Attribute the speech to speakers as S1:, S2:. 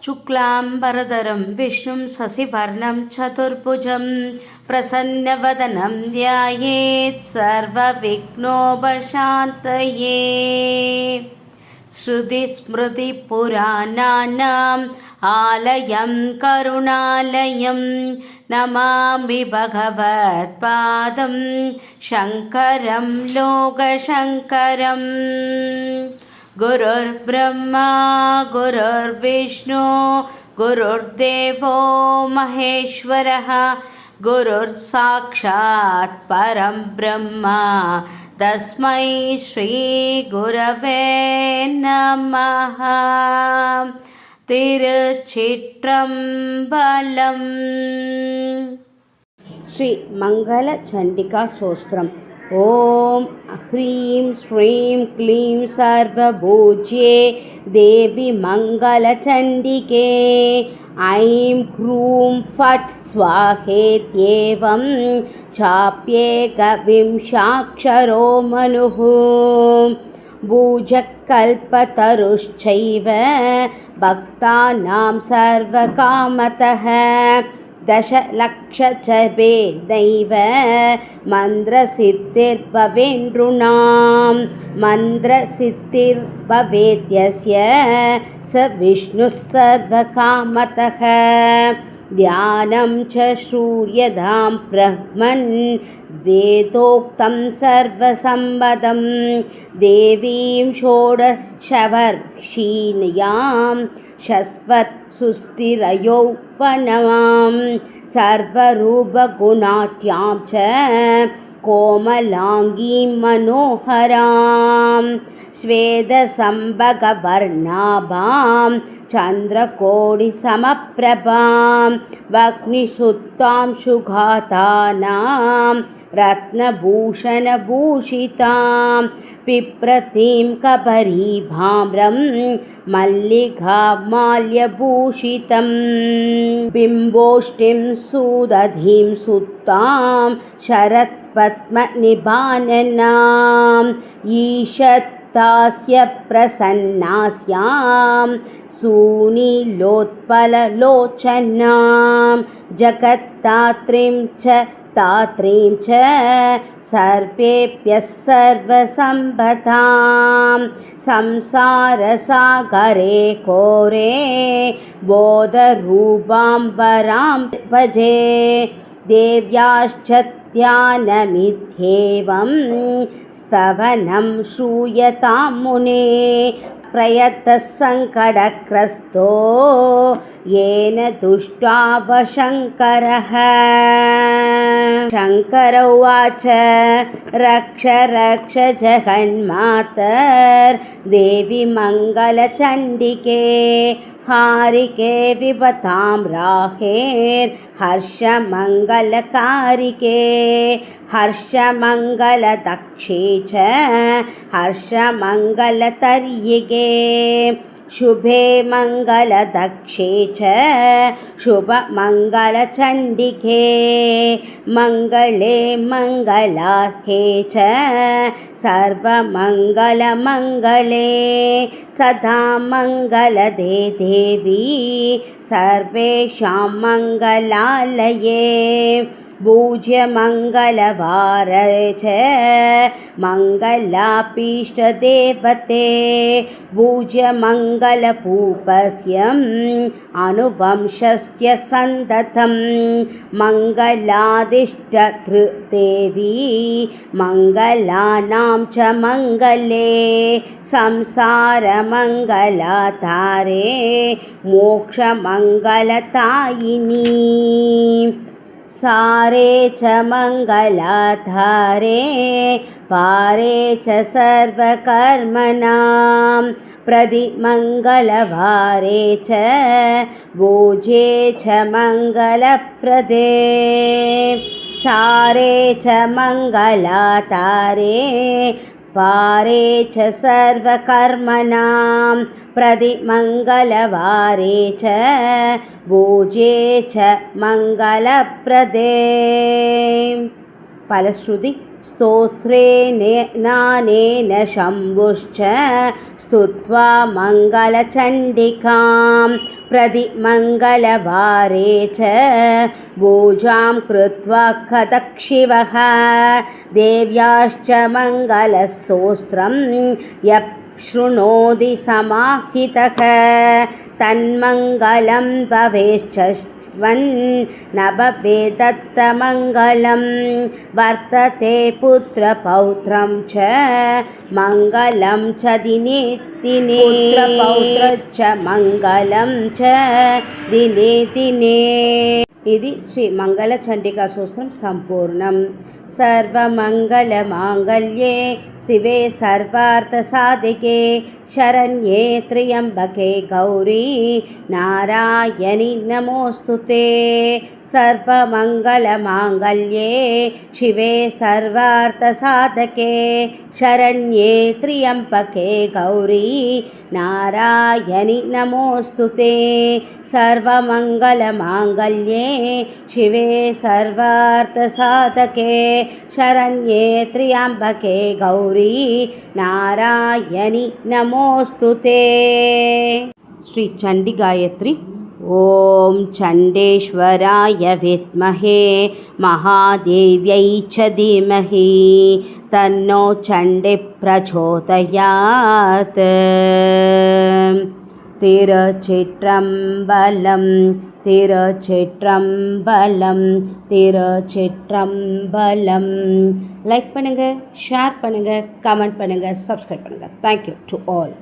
S1: शुक्लाम्बरधरं विष्णुं शशिवर्णं चतुर्भुजं प्रसन्नवदनं ध्यायेत् सर्वविघ्नोपशान्तये। श्रुतिस्मृतिपुराणानाम् आलयं करुणालयं नमामि भगवत्पादं शङ्करं लोकशङ्करम्। गुरुर्ब्रह्मा गुरुर्विष्णु गुरुर्देवो महेश्वरः गुरुर्साक्षात् परं ब्रह्म तस्मै श्रीगुरवे नमः। तिरुचित्रम्बलम्। श्री मंगल चंडिका स्तोत्रम्। ओम ह्रीं श्रीं क्लीं सर्वभूज्ये देवी मंगलचंडिके ऐं ह्रूं फट् स्वाहेत्येवं चाप्येकविंशाक्षरो मनुः भुजकल्पतरुश्चैव भक्तानां सर्वकामतः दशलक्षजपेदैव मन्त्रसिद्धिर्भवेन्नृणां मन्त्रसिद्धिर्भवेद्यस्य स विष्णुः सर्वकामतः। ध्यानं च श्रूयतां ब्रह्मन् वेदोक्तं सर्वसम्पदं देवीं षोडशवर्षीण्यां शश्वत् सुस्थिरयौवनमां सर्वरूपगुणाढ्यां च कोमलाङ्गीं मनोहरां श्वेतसम्भगवर्णाभां चन्द्रकोटिसमप्रभां वह्निशुद्धां शुगातानां रत्नभूषणभूषितां बिभ्रतीं कबरीभाम्रं मल्लिकामाल्यभूषितं बिम्बोष्टिं सुदधिं सुतां शरत्पद्मनिभाननाम् ईषत्तास्य प्रसन्नास्यां सुनीलोत्पललोचनां जगत्तात्रीं च तात्रीं च सर्वेभ्यः सर्वसम्पदां संसारसागरे कोरे बोधरूपां वरां भजे देव्याश्च ध्यानमित्येवं स्तवनं श्रूयतां मुने प्रयतः सङ्कटग्रस्तो येन तुष्टावशङ्करः। शङ्कर उवाच रक्ष रक्ष जगन्मातर्देवि मङ्गलचण्डिके हारिके विपतां राहेर्हर्षमङ्गलकारिके हर्षमङ्गलदक्षे च हर्षमङ्गलतर्यिके शुभे मङ्गलदक्षे च शुभमङ्गलचण्डिके मङ्गले मङ्गलार्हे च सर्वमङ्गलमङ्गले सदा मङ्गलदे देवी सर्वेषां मङ्गलालये पूज्य मङ्गलवारे च मङ्गलापीष्टदेवते पूज्य मङ्गलपूपस्यम् अनुवंशस्य सन्ततं मङ्गलादिष्टधृदेवी मङ्गलानां च मङ्गले संसारमङ्गलाधारे मोक्षमङ्गलदायिनी सारे च मङ्गलाधारे पारे च सर्वकर्मणां प्रतिमङ्गलवारे च भोजे च मङ्गलप्रदे सारे च मङ्गलाधारे पारे च सर्वकर्मणां प्रतिमङ्गलवारे च भोजे च मङ्गलप्रदे। फलश्रुति स्तोत्रेणानेन शम्भुश्च स्तुत्वा मङ्गलचण्डिकां प्रतिमङ्गलवारे च पूजां कृत्वा कदक्षिवः देव्याश्च मङ्गलस्तोत्रं यः शृणोति समाहितः तन्मङ्गलं भवेच्चस्वन् भवेदत्तमङ्गलं वर्तते पुत्रपौत्रं च मङ्गलं च दिने दिने पुत्रपौत्रश्च मङ्गलं च दिने दिने इति श्रीमङ्गलचण्डिकास्तोत्रं सम्पूर्णम् सर्वमङ्गलमाङ्गल्ये शिवे सर्वार्थसाधिके शरण्ये त्र्यम्बके गौरी नारायणि नमोऽस्तुते सर्वमङ्गलमाङ्गल्ये शिवे सर्वार्थसाधके शरण्ये त्र्यम्बके गौरी नारायणि नमोऽस्तुते सर्वमङ्गलमाङ्गल्ये शिवे सर्वार्थसाधके शरण्ये त्र्यम्बके गौरी नारायणि नमोऽस्तुते श्री चण्डी गायत्री ॐ चण्डेश्वराय विद्महे महादेव्यै च धीमहि तन्नो चण्डी प्रचोदयात् திருச்சிற்றம்பலம் திருச்சிற்றம்பலம் திருச்சிற்றம்பலம் லைக் பண்ணுங்கள் ஷேர் பண்ணுங்கள் கமெண்ட் பண்ணுங்கள் சப்ஸ்கிரைப் பண்ணுங்கள் தேங்க்யூ டு ஆல்